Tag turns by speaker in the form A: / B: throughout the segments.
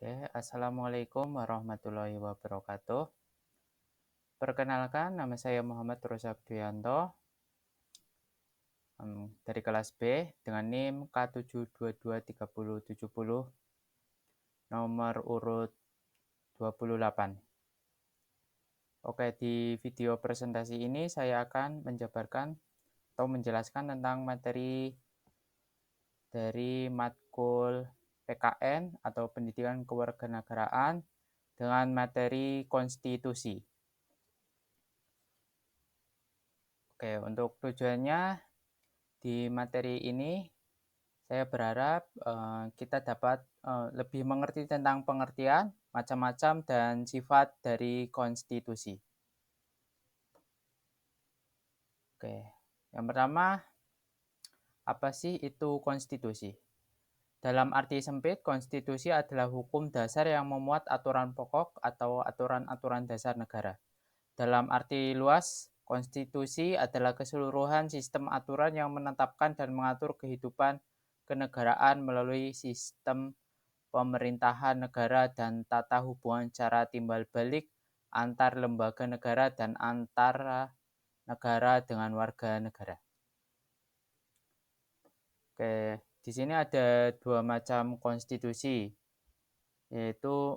A: Oke, Assalamualaikum warahmatullahi wabarakatuh. Perkenalkan, nama saya Muhammad Rusakduyanto dari kelas B dengan NIM K7223070 nomor urut 28. Oke, di video presentasi ini saya akan menjabarkan atau menjelaskan tentang materi dari matkul PKN atau Pendidikan Kewarganegaraan dengan materi konstitusi. Oke, untuk tujuannya di materi ini saya berharap kita dapat lebih mengerti tentang pengertian, macam-macam, dan sifat dari konstitusi. Oke, yang pertama, apa sih itu konstitusi? Dalam arti sempit, konstitusi adalah hukum dasar yang memuat aturan pokok atau aturan-aturan dasar negara. Dalam arti luas, konstitusi adalah keseluruhan sistem aturan yang menetapkan dan mengatur kehidupan kenegaraan melalui sistem pemerintahan negara dan tata hubungan secara timbal balik antar lembaga negara dan antara negara dengan warga negara. Oke, di sini ada dua macam konstitusi, yaitu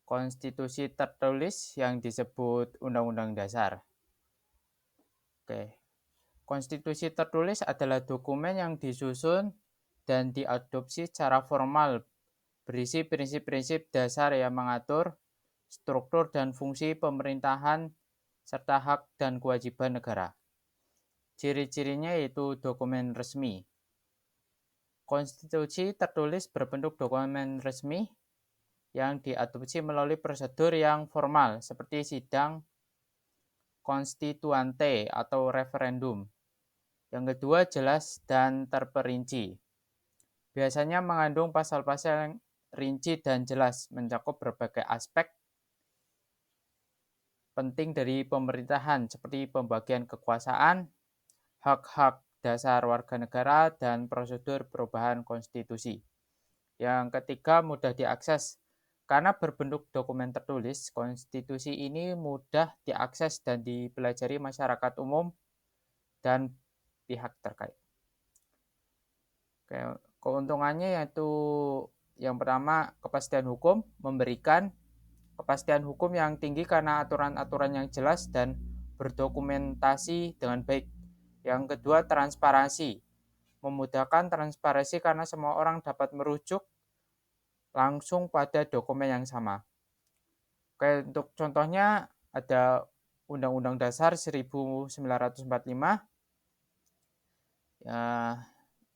A: konstitusi tertulis yang disebut Undang-Undang Dasar. Oke, konstitusi tertulis adalah dokumen yang disusun dan diadopsi secara formal, berisi prinsip-prinsip dasar yang mengatur struktur dan fungsi pemerintahan serta hak dan kewajiban negara. Ciri-cirinya yaitu dokumen resmi. Konstitusi tertulis berbentuk dokumen resmi yang diadopsi melalui prosedur yang formal seperti sidang konstituante atau referendum. Yang kedua, jelas dan terperinci. Biasanya mengandung pasal-pasal yang rinci dan jelas, mencakup berbagai aspek penting dari pemerintahan seperti pembagian kekuasaan, hak-hak dasar warga negara, dan prosedur perubahan konstitusi. Yang ketiga, mudah diakses. Karena berbentuk dokumen tertulis, konstitusi ini mudah diakses dan dipelajari masyarakat umum dan pihak terkait. Oke, keuntungannya yaitu yang pertama, kepastian hukum, memberikan kepastian hukum yang tinggi karena aturan-aturan yang jelas dan berdokumentasi dengan baik. Yang kedua, transparansi, memudahkan transparansi karena semua orang dapat merujuk langsung pada dokumen yang sama. Oke, untuk contohnya ada Undang-Undang Dasar 1945,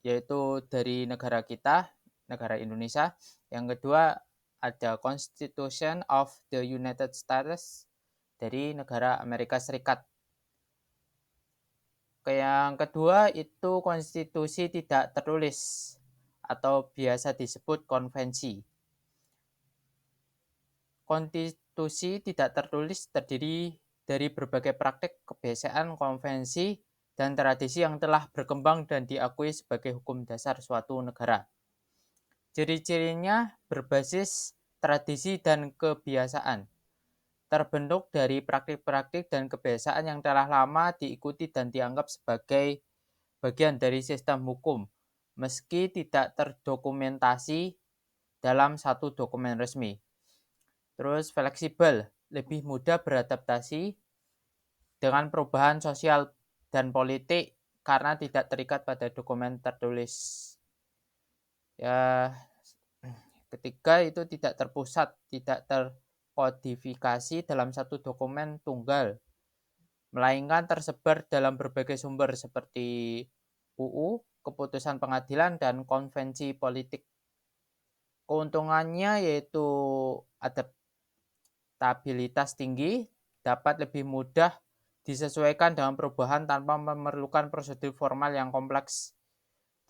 A: yaitu dari negara kita, negara Indonesia. Yang kedua ada Constitution of the United States dari negara Amerika Serikat. Yang kedua itu konstitusi tidak tertulis atau biasa disebut konvensi. Konstitusi tidak tertulis terdiri dari berbagai praktik, kebiasaan, konvensi, dan tradisi yang telah berkembang dan diakui sebagai hukum dasar suatu negara. Ciri-cirinya berbasis tradisi dan kebiasaan, terbentuk dari praktik-praktik dan kebiasaan yang telah lama diikuti dan dianggap sebagai bagian dari sistem hukum, meski tidak terdokumentasi dalam satu dokumen resmi. Terus fleksibel, lebih mudah beradaptasi dengan perubahan sosial dan politik karena tidak terikat pada dokumen tertulis. Ya, ketiga itu tidak terpusat, tidak terkodifikasi dalam satu dokumen tunggal, melainkan tersebar dalam berbagai sumber seperti UU, keputusan pengadilan, dan konvensi politik. Keuntungannya yaitu adaptabilitas tinggi, dapat lebih mudah disesuaikan dengan perubahan tanpa memerlukan prosedur formal yang kompleks.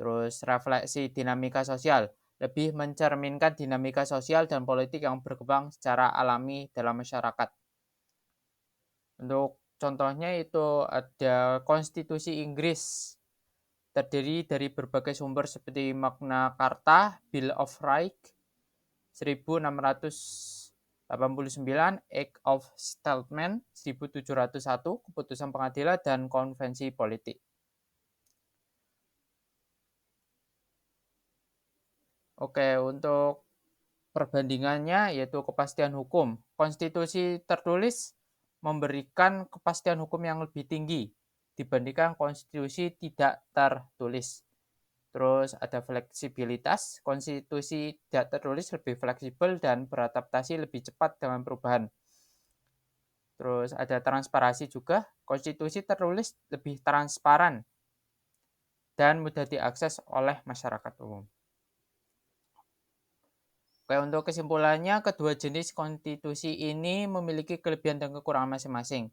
A: Terus refleksi dinamika sosial, lebih mencerminkan dinamika sosial dan politik yang berkembang secara alami dalam masyarakat. Untuk contohnya itu ada konstitusi Inggris terdiri dari berbagai sumber seperti Magna Carta, Bill of Rights 1689, Act of Settlement 1701, Keputusan Pengadilan, dan Konvensi Politik. Oke, untuk perbandingannya yaitu kepastian hukum. Konstitusi tertulis memberikan kepastian hukum yang lebih tinggi dibandingkan konstitusi tidak tertulis. Terus ada fleksibilitas, konstitusi tidak tertulis lebih fleksibel dan beradaptasi lebih cepat dengan perubahan. Terus ada transparansi juga, konstitusi tertulis lebih transparan dan mudah diakses oleh masyarakat umum. Oke, untuk kesimpulannya, kedua jenis konstitusi ini memiliki kelebihan dan kekurangan masing-masing.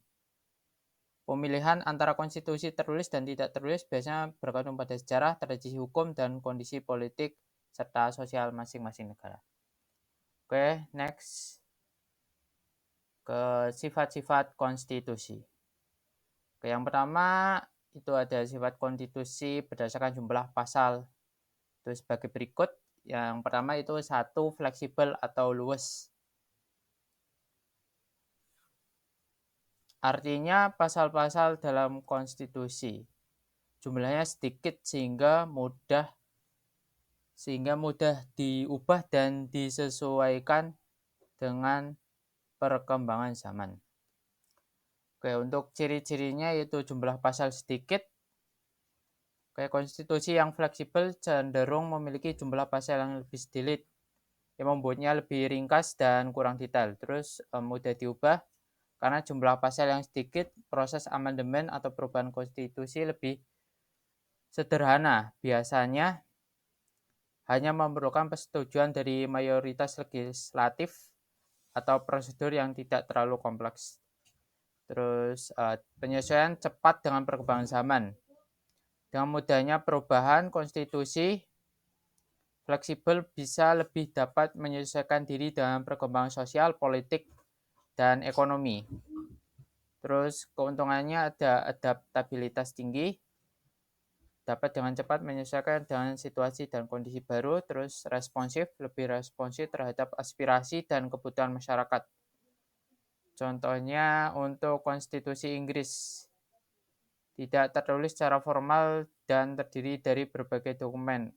A: Pemilihan antara konstitusi tertulis dan tidak tertulis biasanya bergantung pada sejarah, tradisi hukum, dan kondisi politik serta sosial masing-masing negara. Oke, next ke sifat-sifat konstitusi. Oke, yang pertama itu ada sifat konstitusi berdasarkan jumlah pasal. Itu sebagai berikut. Yang pertama itu 1, fleksibel atau luwes. Artinya pasal-pasal dalam konstitusi jumlahnya sedikit sehingga mudah diubah dan disesuaikan dengan perkembangan zaman. Oke, untuk ciri-cirinya yaitu jumlah pasal sedikit. Oke, konstitusi yang fleksibel cenderung memiliki jumlah pasal yang lebih sedikit, yang membuatnya lebih ringkas dan kurang detail. Terus mudah diubah. Karena jumlah pasal yang sedikit, proses amandemen atau perubahan konstitusi lebih sederhana. Biasanya hanya memerlukan persetujuan dari mayoritas legislatif atau prosedur yang tidak terlalu kompleks. Terus penyesuaian cepat dengan perkembangan zaman. Dengan mudahnya perubahan konstitusi, fleksibel bisa lebih dapat menyesuaikan diri dengan perkembangan sosial, politik, dan ekonomi. Terus keuntungannya ada adaptabilitas tinggi, dapat dengan cepat menyesuaikan dengan situasi dan kondisi baru, terus lebih responsif terhadap aspirasi dan kebutuhan masyarakat. Contohnya untuk konstitusi Inggris, tidak tertulis secara formal dan terdiri dari berbagai dokumen,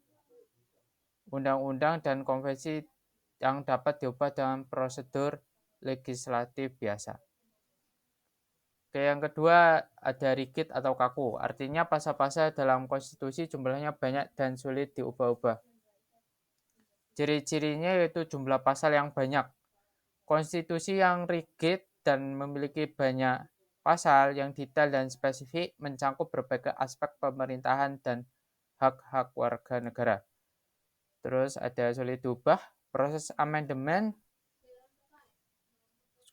A: undang-undang, dan konvensi yang dapat diubah dengan prosedur legislatif biasa. Oke, yang kedua ada rigid atau kaku. Artinya pasal-pasal dalam konstitusi jumlahnya banyak dan sulit diubah-ubah. Ciri-cirinya yaitu jumlah pasal yang banyak. Konstitusi yang rigid dan memiliki banyak pasal yang detail dan spesifik mencakup berbagai aspek pemerintahan dan hak-hak warga negara. Terus ada sulit diubah, proses amandemen.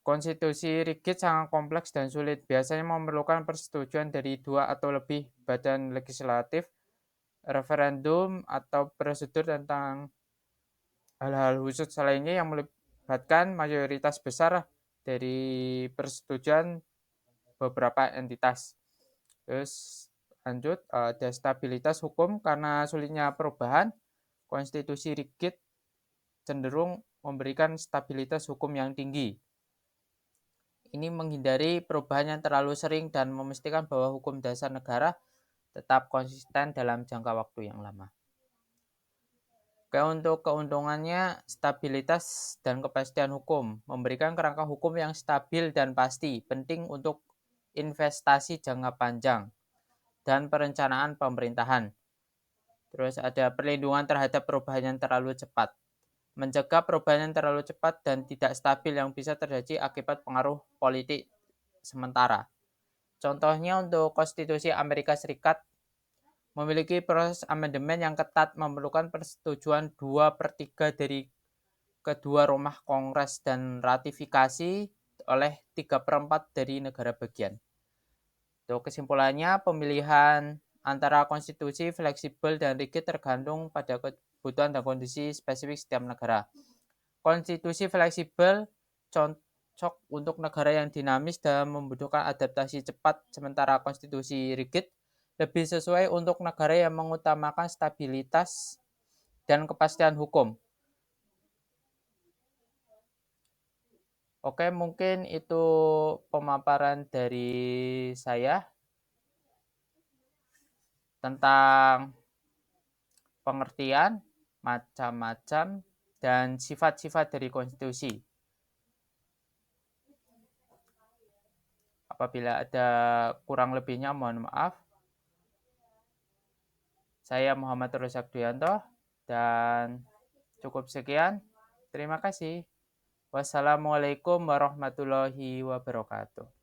A: Konstitusi rigid sangat kompleks dan sulit, biasanya memerlukan persetujuan dari 2 atau lebih badan legislatif, referendum, atau prosedur tentang hal-hal khusus lainnya yang melibatkan mayoritas besar dari persetujuan beberapa entitas. Terus lanjut, ada stabilitas hukum karena sulitnya perubahan, konstitusi rigid cenderung memberikan stabilitas hukum yang tinggi. Ini menghindari perubahan yang terlalu sering dan memastikan bahwa hukum dasar negara tetap konsisten dalam jangka waktu yang lama. Oke, untuk keuntungannya, stabilitas dan kepastian hukum. Memberikan kerangka hukum yang stabil dan pasti, penting untuk investasi jangka panjang dan perencanaan pemerintahan. Terus ada perlindungan terhadap perubahan yang terlalu cepat. Mencegah perubahan yang terlalu cepat dan tidak stabil yang bisa terjadi akibat pengaruh politik sementara. Contohnya untuk Konstitusi Amerika Serikat memiliki proses amandemen yang ketat, memerlukan persetujuan 2/3 dari kedua rumah Kongres dan ratifikasi oleh 3/4 dari negara bagian. Untuk kesimpulannya, pemilihan antara konstitusi fleksibel dan rigid tergantung pada kebutuhan dan kondisi spesifik setiap negara. Konstitusi fleksibel cocok untuk negara yang dinamis dan membutuhkan adaptasi cepat, sementara konstitusi rigid lebih sesuai untuk negara yang mengutamakan stabilitas dan kepastian hukum. Oke, mungkin itu pemaparan dari saya tentang pengertian, macam-macam, dan sifat-sifat dari konstitusi. Apabila ada kurang lebihnya, mohon maaf. Saya Muhammad Rozak Duyanto, dan cukup sekian. Terima kasih. Wassalamualaikum warahmatullahi wabarakatuh.